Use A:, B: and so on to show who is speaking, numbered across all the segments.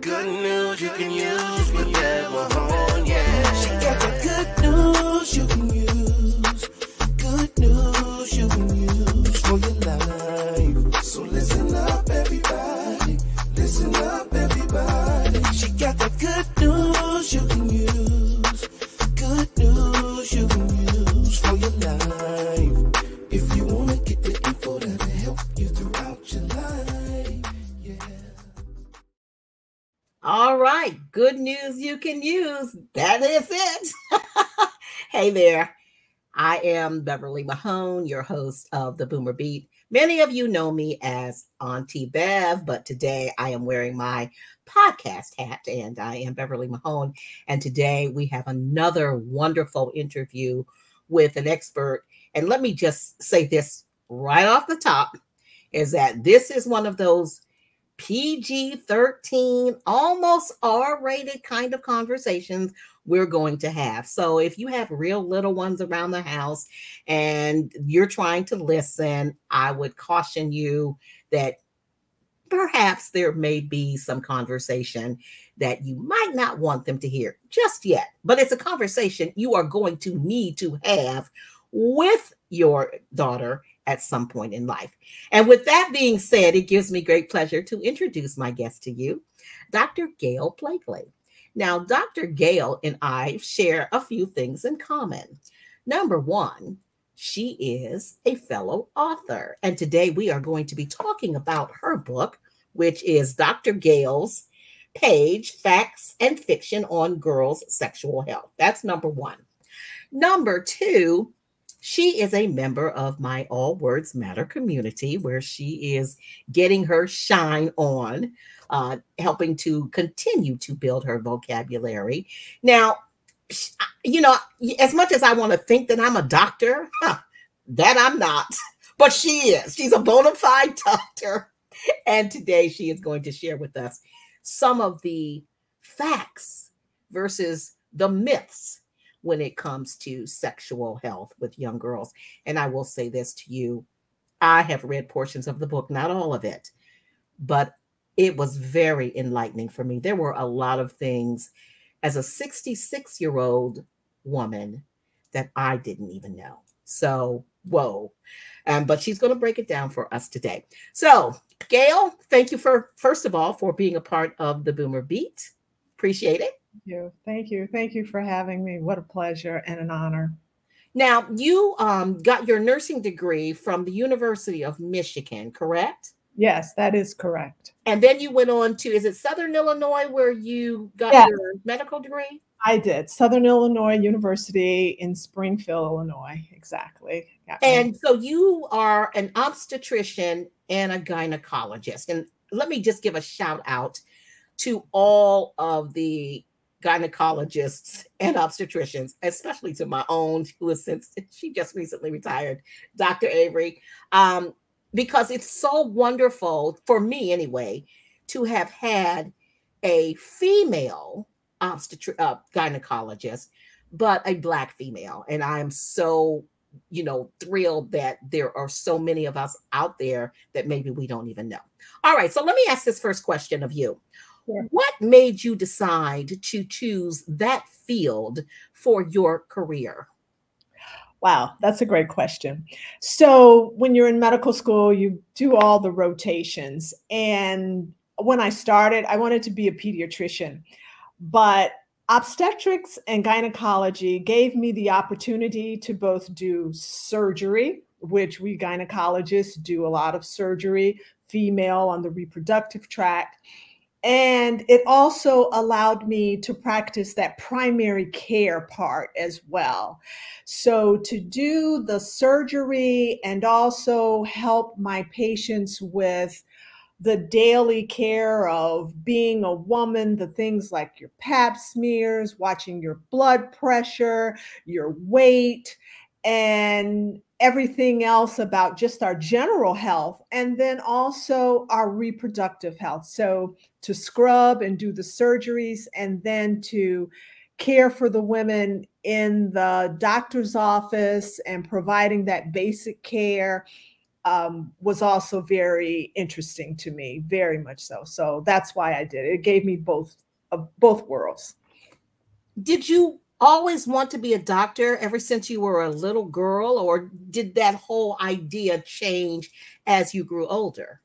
A: good news you can use with that Mahone, yeah. She got the good news you can use. Good news you can use for your life. So listen up, everybody. Listen up, everybody. She got the good news you can use. Good news you can use for your life. If you want to get the info that'll help you throughout your life, yeah.
B: All right, good news you can use. That is it. Hey there. I am Beverly Mahone, your host of the Boomer Beat. Many of you know me as Auntie Bev, but today I am wearing my podcast hat, and I am Beverly Mahone. And today we have another wonderful interview with an expert. And let me just say this right off the top, is that this is one of those PG-13, almost R-rated kind of conversations we're going to have. So if you have real little ones around the house and you're trying to listen, I would caution you that perhaps there may be some conversation that you might not want them to hear just yet. But it's a conversation you are going to need to have with your daughter at some point in life. And with that being said, it gives me great pleasure to introduce my guest to you, Dr. Gail Blakely. Now, Dr. Gail and I share a few things in common. Number one, she is a fellow author. And today we are going to be talking about her book, which is Dr. Gail's Page, Facts and Fiction on Girls' Sexual Health. That's number one. Number two, she is a member of my All Words Matter community, where she is getting her shine on, helping to continue to build her vocabulary. Now, you know, as much as I want to think that I'm a doctor, that I'm not, but she is. She's a bona fide doctor. And today she is going to share with us some of the facts versus the myths when it comes to sexual health with young girls. And I will say this to you, I have read portions of the book, not all of it, but it was very enlightening for me. There were a lot of things as a 66-year-old woman that I didn't even know. So, whoa. But she's going to break it down for us today. So, Gail, thank you first of all, for being a part of the Boomer Beat. Appreciate it.
C: Thank you. Thank you for having me. What a pleasure and an honor.
B: Now, you got your nursing degree from the University of Michigan, correct?
C: Yes, that is correct.
B: And then you went on to, is it Southern Illinois where you got your medical degree?
C: I did. Southern Illinois University in Springfield, Illinois. Exactly.
B: And so you are an obstetrician and a gynecologist. And let me just give a shout out to all of the gynecologists and obstetricians, especially to my own, who is she just recently retired, Dr. Avery, because it's so wonderful for me anyway, to have had a female gynecologist, but a Black female. And I'm so, thrilled that there are so many of us out there that maybe we don't even know. All right, so let me ask this first question of you. Sure. What made you decide to choose that field for your career?
C: Wow, that's a great question. So when you're in medical school, you do all the rotations. And when I started, I wanted to be a pediatrician, but obstetrics and gynecology gave me the opportunity to both do surgery, which we gynecologists do a lot of surgery, female on the reproductive tract. And it also allowed me to practice that primary care part as well. So to do the surgery and also help my patients with the daily care of being a woman, the things like your pap smears, watching your blood pressure, your weight, and everything else about just our general health, and then also our reproductive health. So to scrub and do the surgeries, and then to care for the women in the doctor's office and providing that basic care was also very interesting to me, very much so. So that's why I did it. It gave me both worlds.
B: Did you always want to be a doctor ever since you were a little girl, or did that whole idea change as you grew older?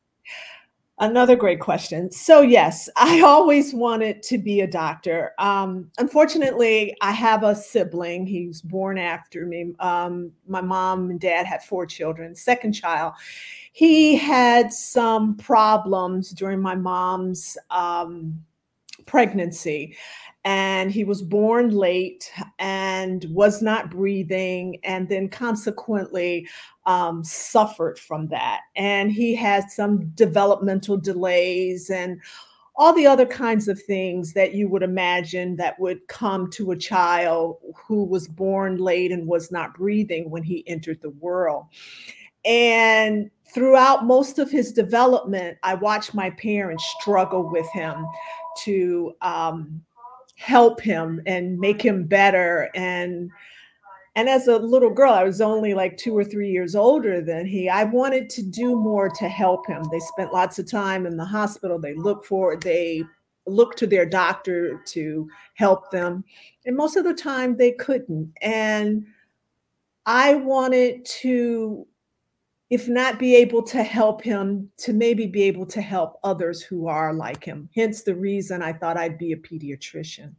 C: Another great question. So yes, I always wanted to be a doctor. Unfortunately, I have a sibling. He was born after me. My mom and dad had 4 children. Second child, he had some problems during my mom's pregnancy, and he was born late and was not breathing, and then consequently suffered from that. And he had some developmental delays and all the other kinds of things that you would imagine that would come to a child who was born late and was not breathing when he entered the world. And throughout most of his development, I watched my parents struggle with him to help him and make him better. And as a little girl, I was only like 2 or 3 years older than he. I wanted to do more to help him. They spent lots of time in the hospital. They looked to their doctor to help them. And most of the time they couldn't. And I wanted to, if not be able to help him, to maybe be able to help others who are like him. Hence the reason I thought I'd be a pediatrician.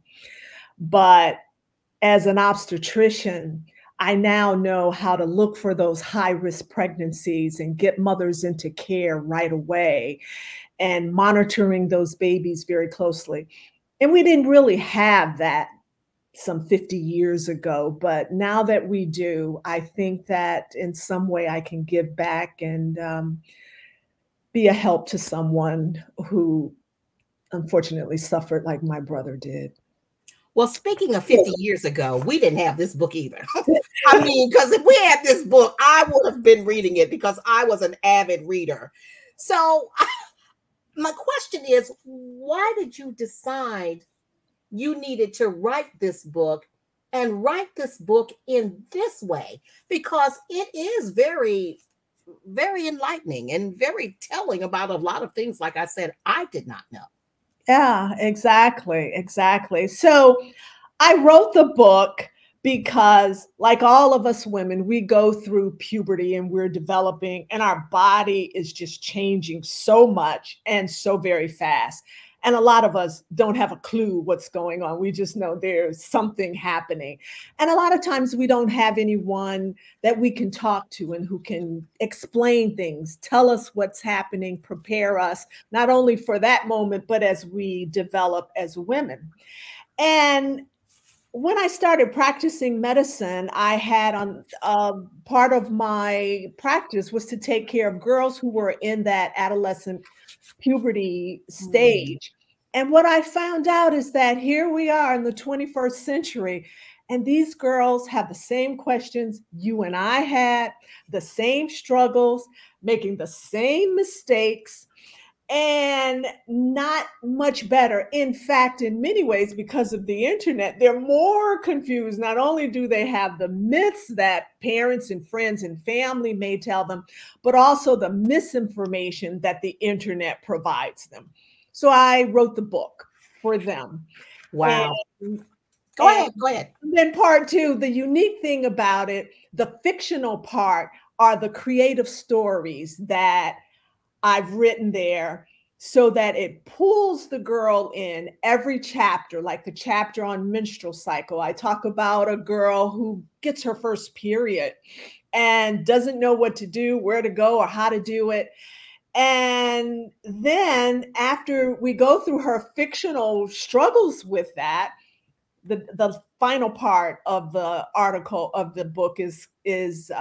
C: But as an obstetrician, I now know how to look for those high-risk pregnancies and get mothers into care right away and monitoring those babies very closely. And we didn't really have that some 50 years ago, but now that we do, I think that in some way I can give back and be a help to someone who unfortunately suffered like my brother did.
B: Well, speaking of 50 years ago, we didn't have this book either. I mean, because if we had this book, I would have been reading it because I was an avid reader. So my question is, why did you decide you needed to write this book and write this book in this way? Because it is very, very enlightening and very telling about a lot of things, like I said, I did not know.
C: Yeah, exactly. Exactly. So I wrote the book because, like all of us women, we go through puberty and we're developing, and our body is just changing so much and so very fast. And a lot of us don't have a clue what's going on. We just know there's something happening. And a lot of times we don't have anyone that we can talk to and who can explain things, tell us what's happening, prepare us, not only for that moment, but as we develop as women. And when I started practicing medicine, I had on part of my practice was to take care of girls who were in that adolescent puberty stage. And what I found out is that here we are in the 21st century, and these girls have the same questions you and I had, the same struggles, making the same mistakes, and not much better. In fact, in many ways, because of the internet, they're more confused. Not only do they have the myths that parents and friends and family may tell them, but also the misinformation that the internet provides them. So I wrote the book for them.
B: Wow. Go ahead.
C: And then part two, the unique thing about it, the fictional part are the creative stories that I've written there so that it pulls the girl in every chapter, like the chapter on menstrual cycle. I talk about a girl who gets her first period and doesn't know what to do, where to go, or how to do it. And then after we go through her fictional struggles with that, the final part of the article of the book is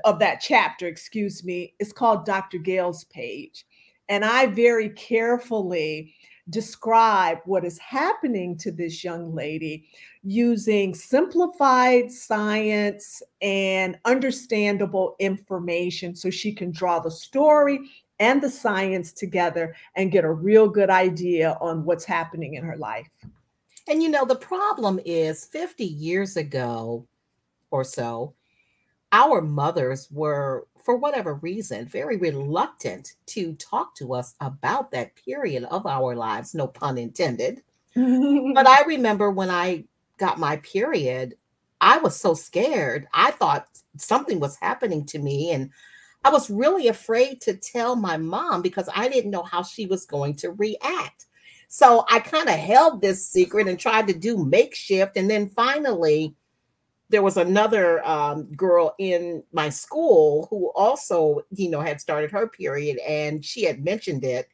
C: of that chapter, excuse me, is called Dr. Gale's Page. And I very carefully describe what is happening to this young lady using simplified science and understandable information so she can draw the story and the science together and get a real good idea on what's happening in her life.
B: And you know, the problem is 50 years ago or so, our mothers were, for whatever reason, very reluctant to talk to us about that period of our lives, no pun intended. But I remember when I got my period, I was so scared. I thought something was happening to me. And I was really afraid to tell my mom because I didn't know how she was going to react. So I kind of held this secret and tried to do makeshift. And then finally, there was another girl in my school who also, had started her period and she had mentioned it.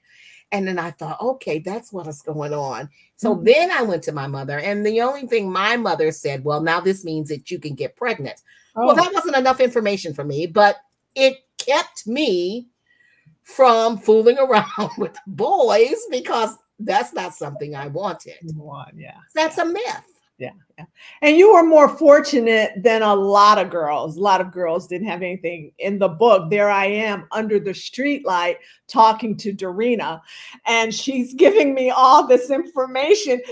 B: And then I thought, okay, that's what is going on. So then I went to my mother, and the only thing my mother said, well, now this means that you can get pregnant. Oh. Well, that wasn't enough information for me, but it kept me from fooling around with boys because that's not something I wanted.
C: Yeah.
B: That's a myth.
C: Yeah. And you were more fortunate than a lot of girls. A lot of girls didn't have anything in the book. There I am under the street light talking to Dorina, and she's giving me all this information.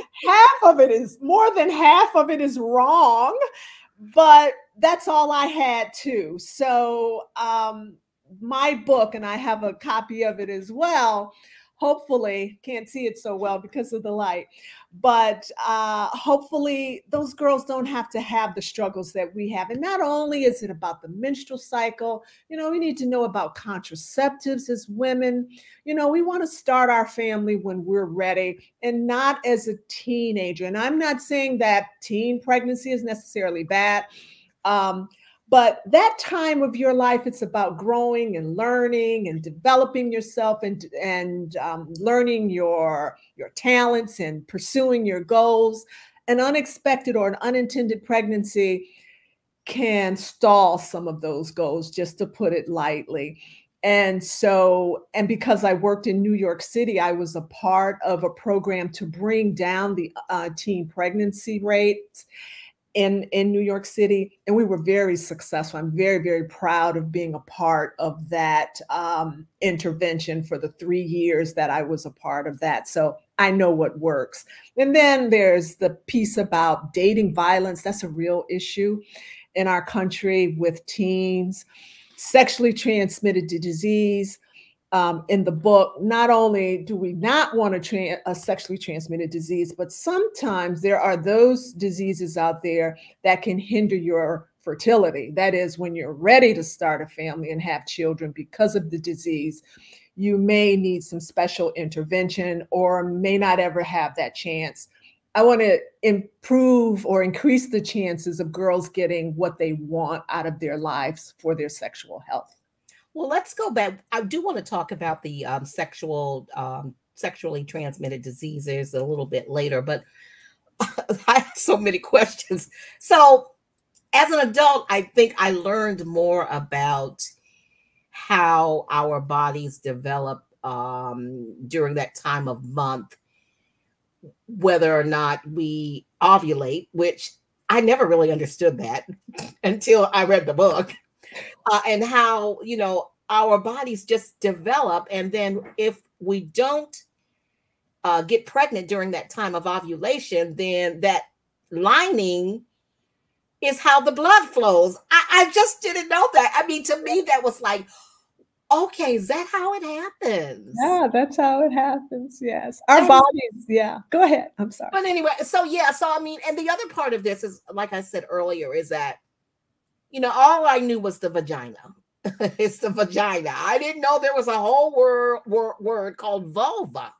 C: More than half of it is wrong, but that's all I had too. So my book, and I have a copy of it as well, hopefully, can't see it so well because of the light, but hopefully those girls don't have to have the struggles that we have. And not only is it about the menstrual cycle, we need to know about contraceptives as women. We want to start our family when we're ready and not as a teenager. And I'm not saying that teen pregnancy is necessarily bad. But that time of your life, it's about growing and learning and developing yourself and learning your talents and pursuing your goals. An unexpected or an unintended pregnancy can stall some of those goals, just to put it lightly. And because I worked in New York City, I was a part of a program to bring down the teen pregnancy rates in New York City, and we were very successful. I'm very, very proud of being a part of that intervention for the 3 years that I was a part of that. So I know what works. And then there's the piece about dating violence. That's a real issue in our country with teens. Sexually transmitted disease. In the book, not only do we not want a sexually transmitted disease, but sometimes there are those diseases out there that can hinder your fertility. That is, when you're ready to start a family and have children because of the disease, you may need some special intervention or may not ever have that chance. I want to improve or increase the chances of girls getting what they want out of their lives for their sexual health.
B: Well, let's go back. I do want to talk about the sexually transmitted diseases a little bit later, but I have so many questions. So as an adult, I think I learned more about how our bodies develop during that time of month, whether or not we ovulate, which I never really understood that until I read the book. And how, our bodies just develop. And then if we don't get pregnant during that time of ovulation, then that lining is how the blood flows. I just didn't know that. I mean, to me, that was like, okay, is that how it happens?
C: Yeah, that's how it happens. Yes. Our bodies. Yeah. Go ahead. I'm sorry.
B: But anyway, so I mean, and the other part of this is, like I said earlier, is that all I knew was the vagina. It's the vagina. I didn't know there was a whole word called vulva.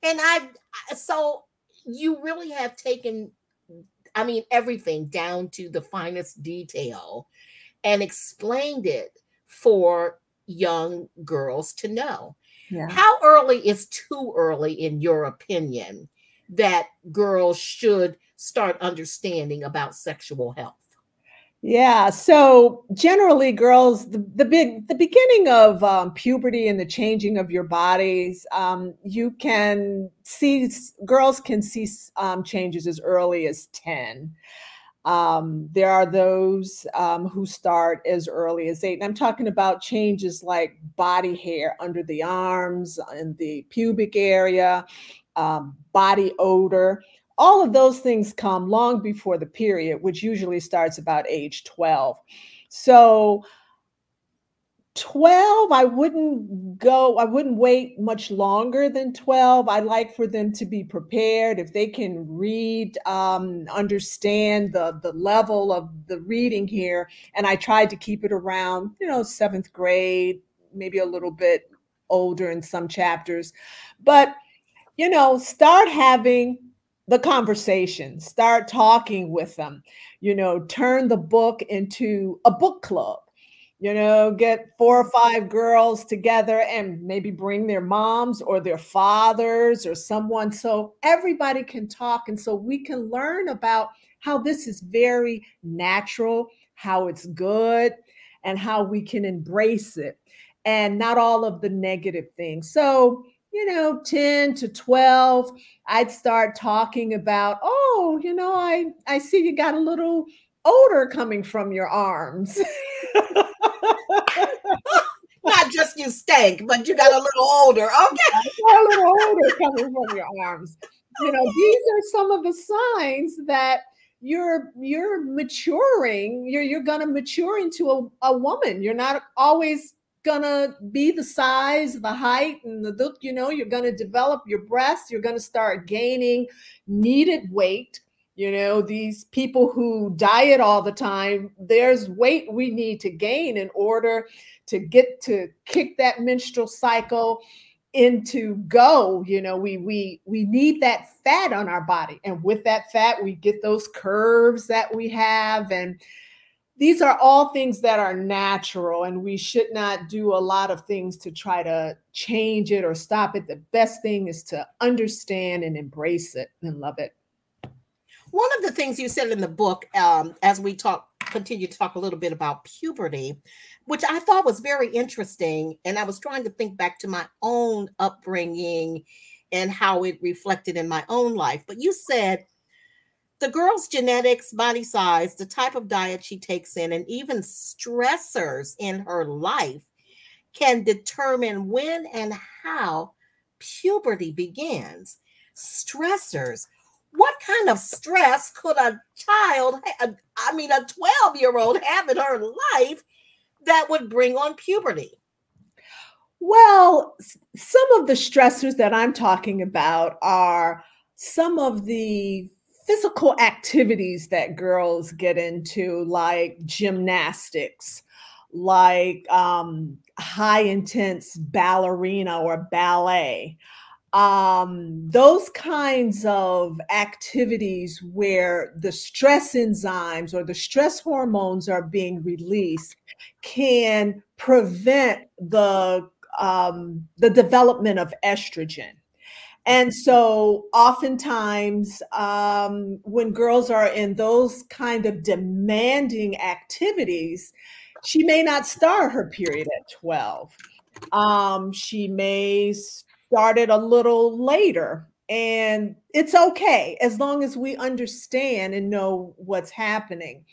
B: And so you really have taken, everything down to the finest detail and explained it for young girls to know. Yeah. How early is too early, in your opinion, that girls should start understanding about sexual health?
C: Yeah. So generally, girls, the beginning of puberty and the changing of your bodies, girls can see changes as early as 10. There are those who start as early as 8. And I'm talking about changes like body hair under the arms, in the pubic area, body odor. All of those things come long before the period, which usually starts about age 12. So 12, I wouldn't wait much longer than 12. I like for them to be prepared. If they can read, understand the level of the reading here. And I tried to keep it around, seventh grade, maybe a little bit older in some chapters. But, start having the conversation, start talking with them, turn the book into a book club. Get 4 or 5 girls together and maybe bring their moms or their fathers or someone so everybody can talk and so we can learn about how this is very natural, how it's good, and how we can embrace it and not all of the negative things. So, 10 to 12, I'd start talking about, oh, I see you got a little odor coming from your arms.
B: Not just you stank, but you got a little older. Okay.
C: A little odor coming from your arms. These are some of the signs that you're maturing. You're gonna mature into a woman. You're not always gonna be the size, the height, and the look. You're gonna develop your breasts. You're gonna start gaining needed weight. These people who diet all the time, there's weight we need to gain in order to get to kick that menstrual cycle into go. We need that fat on our body. And with that fat, we get those curves that we have. And these are all things that are natural, and we should not do a lot of things to try to change it or stop it. The best thing is to understand and embrace it and love it.
B: One of the things you said in the book, as we continue to talk a little bit about puberty, which I thought was very interesting, and I was trying to think back to my own upbringing and how it reflected in my own life. But you said the girl's genetics, body size, the type of diet she takes in, and even stressors in her life can determine when and how puberty begins. Stressors. What kind of stress could a 12-year-old have in her life that would bring on puberty?
C: Well, some of the stressors that I'm talking about are some of the physical activities that girls get into, like gymnastics, like high intense ballerina or ballet. Those kinds of activities where the stress enzymes or the stress hormones are being released can prevent the development of estrogen. And so oftentimes when girls are in those kind of demanding activities, she may not start her period at 12. She may start it a little later, and it's okay as long as we understand and know what's happening.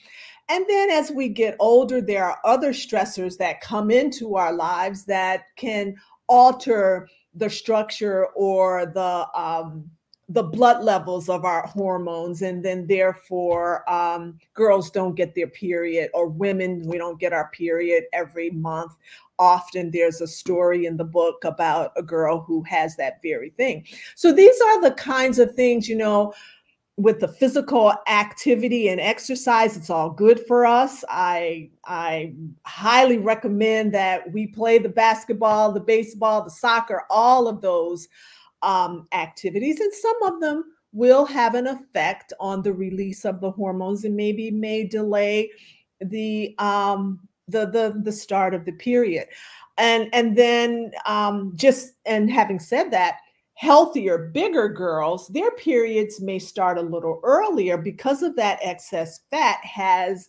C: And then as we get older, there are other stressors that come into our lives that can alter the structure or the blood levels of our hormones, and then therefore girls don't get their period, or women, we don't get our period every month. Often there's a story in the book about a girl who has that very thing. So these are the kinds of things, with the physical activity and exercise, it's all good for us. I highly recommend that we play the basketball, the baseball, the soccer, all of those activities. And some of them will have an effect on the release of the hormones and maybe may delay the start of the period. And then having said that, healthier, bigger girls, their periods may start a little earlier because of that excess fat has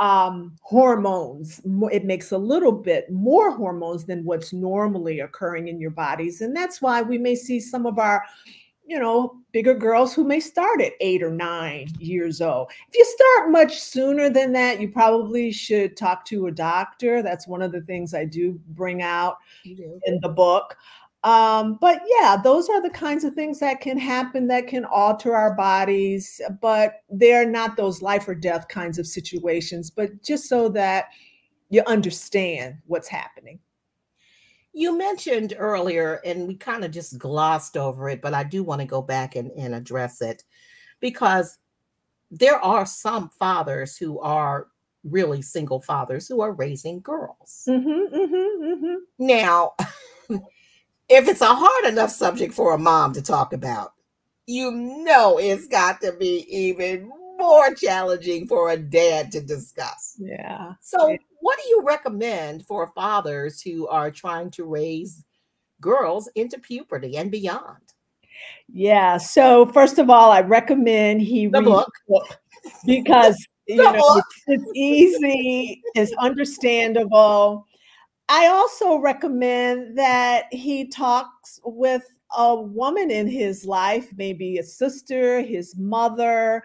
C: hormones. It makes a little bit more hormones than what's normally occurring in your bodies. And that's why we may see some of our, bigger girls who may start at 8 or 9 years old. If you start much sooner than that, you probably should talk to a doctor. That's one of the things I do bring out in the book. But yeah, those are the kinds of things that can happen that can alter our bodies, but they're not those life or death kinds of situations, but just so that you understand what's happening.
B: You mentioned earlier, and we kind of just glossed over it, but I do want to go back and address it because there are some fathers who are really single fathers who are raising girls. Now, if it's a hard enough subject for a mom to talk about, you know it's got to be even more challenging for a dad to discuss.
C: Yeah.
B: So, what do you recommend for fathers who are trying to raise girls into puberty and beyond?
C: Yeah. So first of all, I recommend he
B: The
C: read
B: book.
C: the book because
B: book.
C: it's easy, it's understandable. I also recommend that he talks with a woman in his life, maybe a sister, his mother,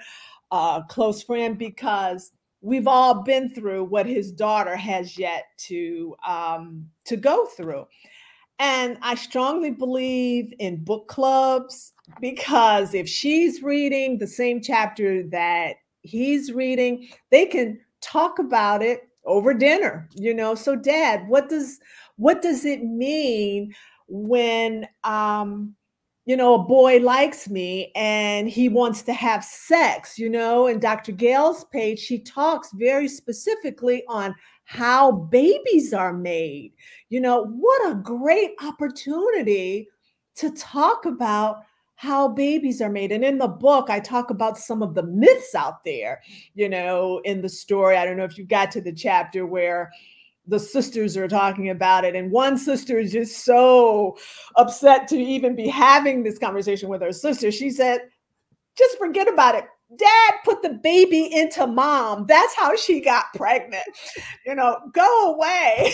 C: a close friend, because we've all been through what his daughter has yet to go through. And I strongly believe in book clubs because if she's reading the same chapter that he's reading, they can talk about it over dinner, you know. So Dad, what does it mean when you know, a boy likes me and he wants to have sex, you know? And Dr. Gale's page, she talks very specifically on how babies are made. You know, what a great opportunity to talk about how babies are made. And in the book, I talk about some of the myths out there, you know, in the story. I don't know if you got to the chapter where the sisters are talking about it. And one sister is just so upset to even be having this conversation with her sister. She said, just forget about it. Dad put the baby into mom. That's how she got pregnant. You know, go away.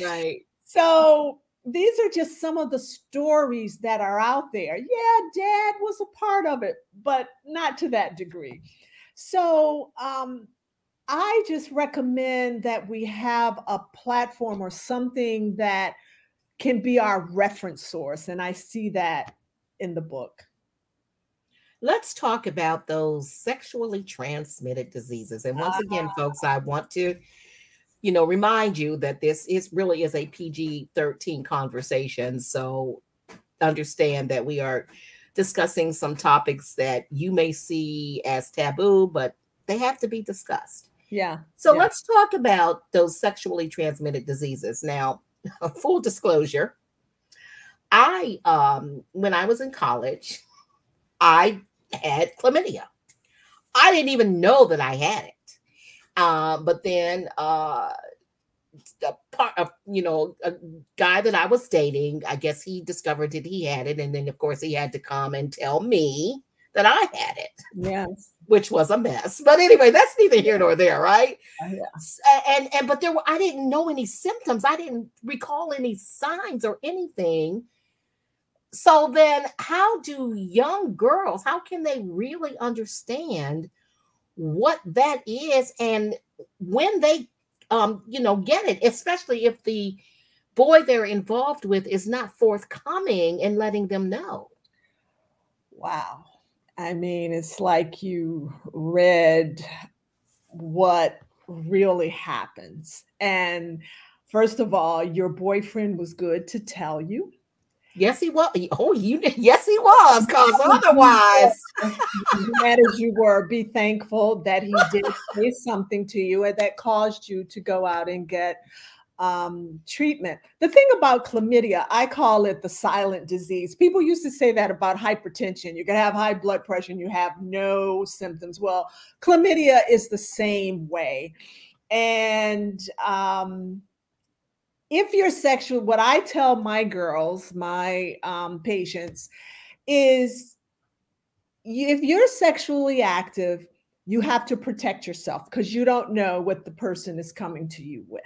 B: Right.
C: So these are just some of the stories that are out there. Yeah, Dad was a part of it, but not to that degree. So I just recommend that we have a platform or something that can be our reference source. And I see that in the book.
B: Let's talk about those sexually transmitted diseases. And once again, folks, I want to, you know, remind you that this really is a PG-13 conversation. So understand that we are discussing some topics that you may see as taboo, but they have to be discussed.
C: Yeah.
B: So let's talk about those sexually transmitted diseases. Now, full disclosure, I when I was in college, I had chlamydia. I didn't even know that I had it. But then a part of, you know, a guy that I was dating, I guess he discovered that he had it. And then, of course, he had to come and tell me that I had it.
C: Yes.
B: Which was a mess. But anyway, that's neither here nor there, right?
C: Yeah.
B: But I didn't know any symptoms. I didn't recall any signs or anything. So then how do young girls, how can they really understand what that is and when they you know, get it, especially if the boy they're involved with is not forthcoming and letting them know?
C: Wow. I mean, it's like you read what really happens. And first of all, your boyfriend was good to tell you.
B: Yes, he was. Oh, yes, he was. Because otherwise,
C: mad as you were, be thankful that he did say something to you and that caused you to go out and get treatment. The thing about chlamydia, I call it the silent disease. People used to say that about hypertension. You can have high blood pressure and you have no symptoms. Well, chlamydia is the same way. And if you're sexual, what I tell my girls, my patients, is if you're sexually active, you have to protect yourself because you don't know what the person is coming to you with.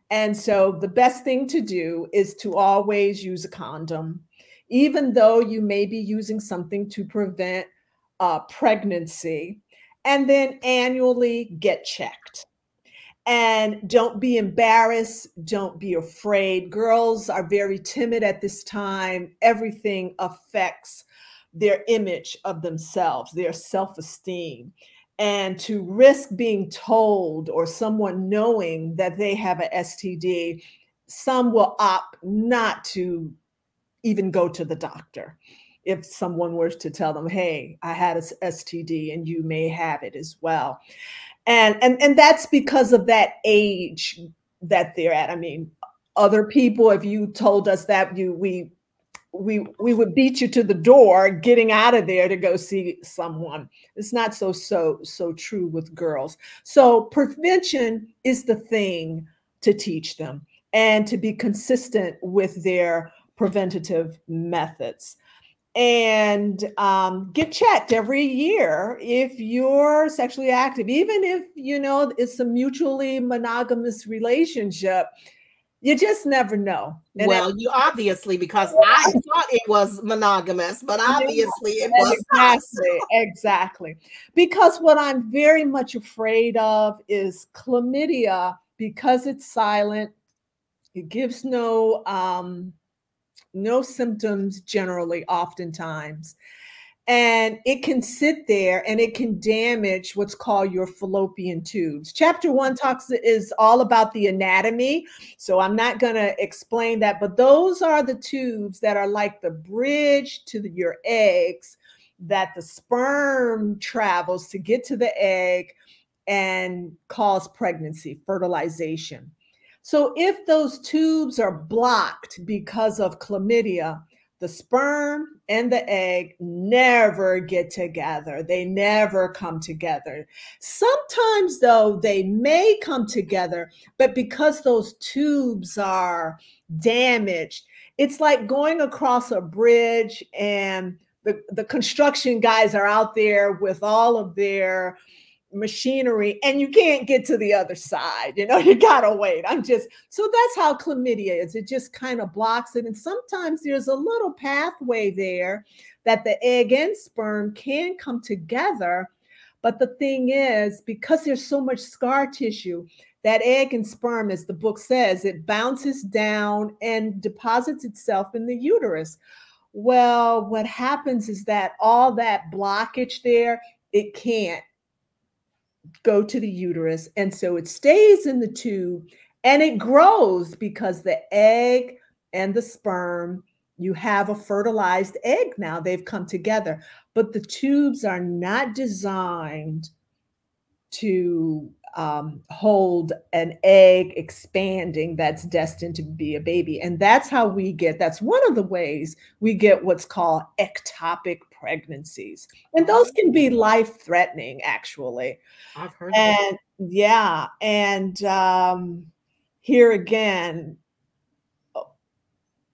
C: And so the best thing to do is to always use a condom, even though you may be using something to prevent pregnancy, and then annually get checked. And don't be embarrassed. Don't be afraid. Girls are very timid at this time. Everything affects their image of themselves, their self-esteem. and to risk being told or someone knowing that they have a STD, some will opt not to even go to the doctor. If someone were to tell them, hey, I had a STD and you may have it as well. And that's because of that age that they're at. I mean, other people, if you told us that, we would beat you to the door getting out of there to go see someone. It's not so true with girls. So prevention is the thing to teach them, and to be consistent with their preventative methods. And get checked every year if you're sexually active, even if it's a mutually monogamous relationship. You just never know. And
B: Well, you obviously, because I thought it was monogamous, but obviously it was
C: exactly. Because what I'm very much afraid of is chlamydia, because it's silent. It gives no symptoms generally, oftentimes. And it can sit there and it can damage what's called your fallopian tubes. Chapter 1 is all about the anatomy, so I'm not going to explain that, but those are the tubes that are like the bridge to your eggs, that the sperm travels to get to the egg and cause pregnancy, fertilization. So if those tubes are blocked because of chlamydia, the sperm and the egg never get together. They never come together. Sometimes, though, they may come together, but because those tubes are damaged, it's like going across a bridge and the construction guys are out there with all of their machinery and you can't get to the other side. You gotta wait. So that's how chlamydia is. It just kind of blocks it. And sometimes there's a little pathway there that the egg and sperm can come together. But the thing is, because there's so much scar tissue, that egg and sperm, as the book says, it bounces down and deposits itself in the uterus. Well, what happens is that all that blockage there, it can't go to the uterus. And so it stays in the tube and it grows, because the egg and the sperm, you have a fertilized egg now. They've come together, but the tubes are not designed to hold an egg expanding that's destined to be a baby. And that's one of the ways we get what's called ectopic pregnancies. And those can be life-threatening, actually.
B: I've heard of that.
C: And yeah, and here again,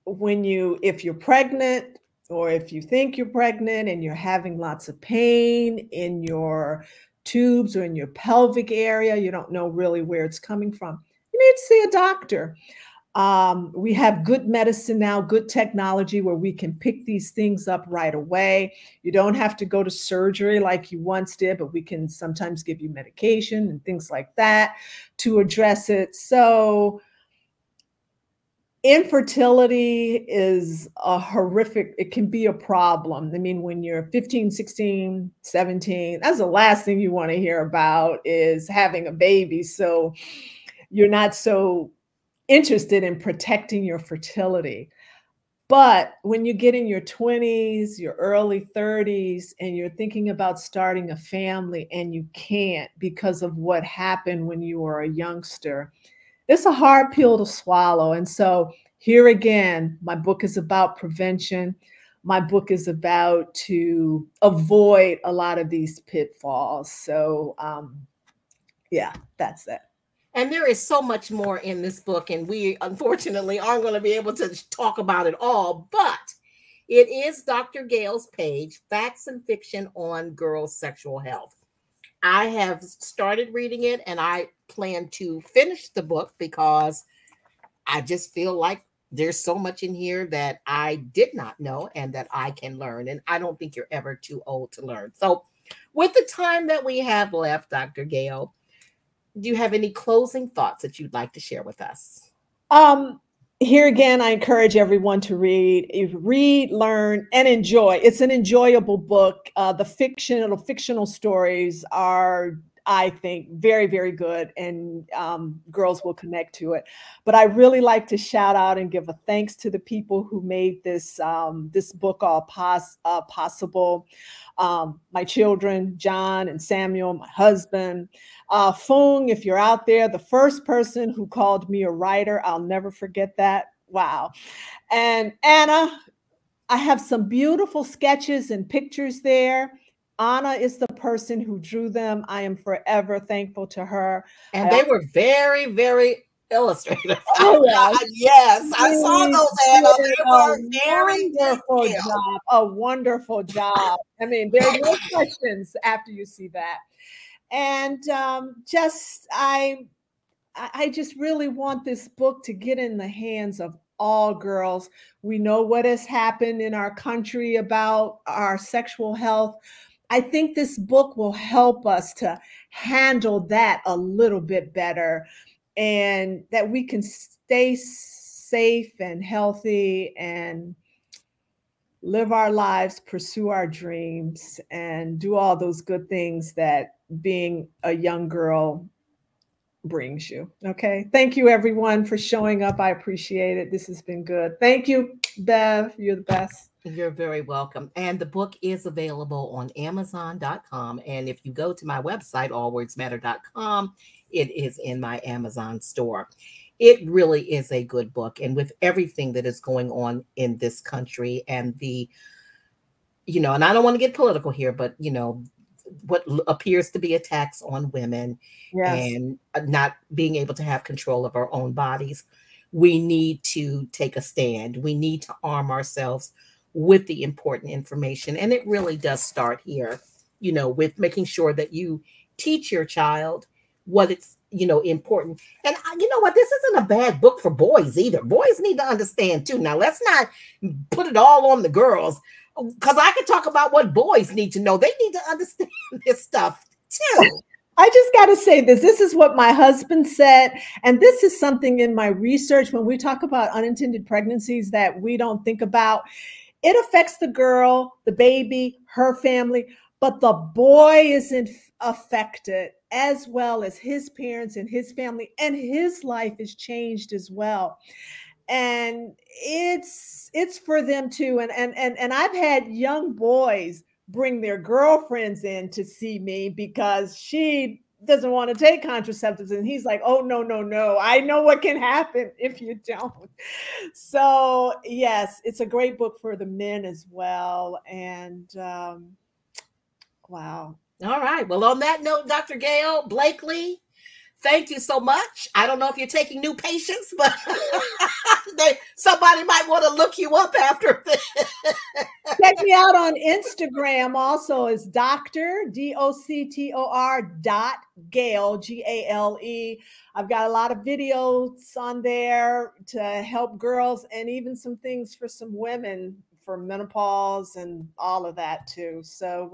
C: if you're pregnant, or if you think you're pregnant and you're having lots of pain in your tubes or in your pelvic area, you don't know really where it's coming from, you need to see a doctor. We have good medicine now, good technology, where we can pick these things up right away. You don't have to go to surgery like you once did, but we can sometimes give you medication and things like that to address it. So infertility is it can be a problem. I mean, when you're 15, 16, 17, that's the last thing you want to hear about, is having a baby. So you're not so interested in protecting your fertility. But when you get in your 20s, your early 30s, and you're thinking about starting a family and you can't because of what happened when you were a youngster, it's a hard pill to swallow. And so here again, my book is about prevention. My book is about to avoid a lot of these pitfalls. So yeah, that's it.
B: And there is so much more in this book, and we unfortunately aren't going to be able to talk about it all, but it is Dr. Gale's page, Facts and Fiction on Girls' Sexual Health. I have started reading it, and I plan to finish the book because I just feel like there's so much in here that I did not know and that I can learn. And I don't think you're ever too old to learn. So with the time that we have left, Dr. Gale, do you have any closing thoughts that you'd like to share with us?
C: here again, I encourage everyone to read, learn, and enjoy. It's an enjoyable book. The fictional stories are, I think, very, very good, and girls will connect to it. But I really like to shout out and give a thanks to the people who made this this book all possible. My children, John and Samuel, my husband, Fung, if you're out there, the first person who called me a writer, I'll never forget that. Wow. And Anna, I have some beautiful sketches and pictures there. Anna is the person who drew them. I am forever thankful to her.
B: And they were very, very illustrative.
C: Oh, yes.
B: Yes, I saw those, Anna. They were very
C: wonderful
B: detailed.
C: job. A wonderful job. I mean, there are no questions after you see that. And I just really want this book to get in the hands of all girls. We know what has happened in our country about our sexual health. I think this book will help us to handle that a little bit better, and that we can stay safe and healthy and live our lives, pursue our dreams, and do all those good things that being a young girl brings you. Okay. Thank you, everyone, for showing up. I appreciate it. This has been good. Thank you, Bev. You're the best.
B: You're very welcome. And the book is available on Amazon.com. And if you go to my website, allwordsmatter.com, it is in my Amazon store. It really is a good book. And with everything that is going on in this country and and I don't want to get political here, but, what appears to be attacks on women, yes, and not being able to have control of our own bodies, we need to take a stand. We need to arm ourselves with the important information. And it really does start here, with making sure that you teach your child what it's, important. And you know what? This isn't a bad book for boys either. Boys need to understand too. Now, let's not put it all on the girls, because I could talk about what boys need to know. They need to understand this stuff too.
C: I just got to say this. This is what my husband said. And this is something in my research when we talk about unintended pregnancies that we don't think about. It affects the girl, the baby, her family, but the boy isn't affected, as well as his parents and his family, and his life is changed as well. And it's for them too. And I've had young boys bring their girlfriends in to see me because she doesn't want to take contraceptives. And he's like, oh, no. I know what can happen if you don't. So yes, it's a great book for the men as well. And wow.
B: All right. Well, on that note, Dr. Gail Blakely, thank you so much. I don't know if you're taking new patients, but somebody might want to look you up after this.
C: Check me out on Instagram also is Dr. Doctor.Gale, Gale. I've got a lot of videos on there to help girls and even some things for some women for menopause and all of that too. So,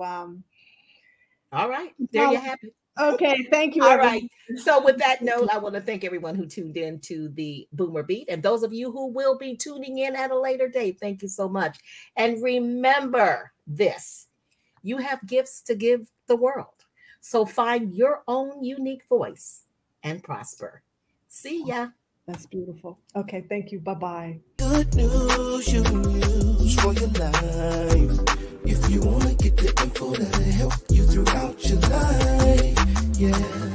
B: all right. There you have it.
C: Okay, thank you.
B: All right. So with that note, I want to thank everyone who tuned in to the Boomer Beat, and those of you who will be tuning in at a later date, thank you so much. And remember this, you have gifts to give the world. So find your own unique voice and prosper. See ya.
C: That's beautiful. Okay, thank you. Bye-bye.
A: Good news you can use for your life. If you want to get the info that'll help you throughout your life. Yeah.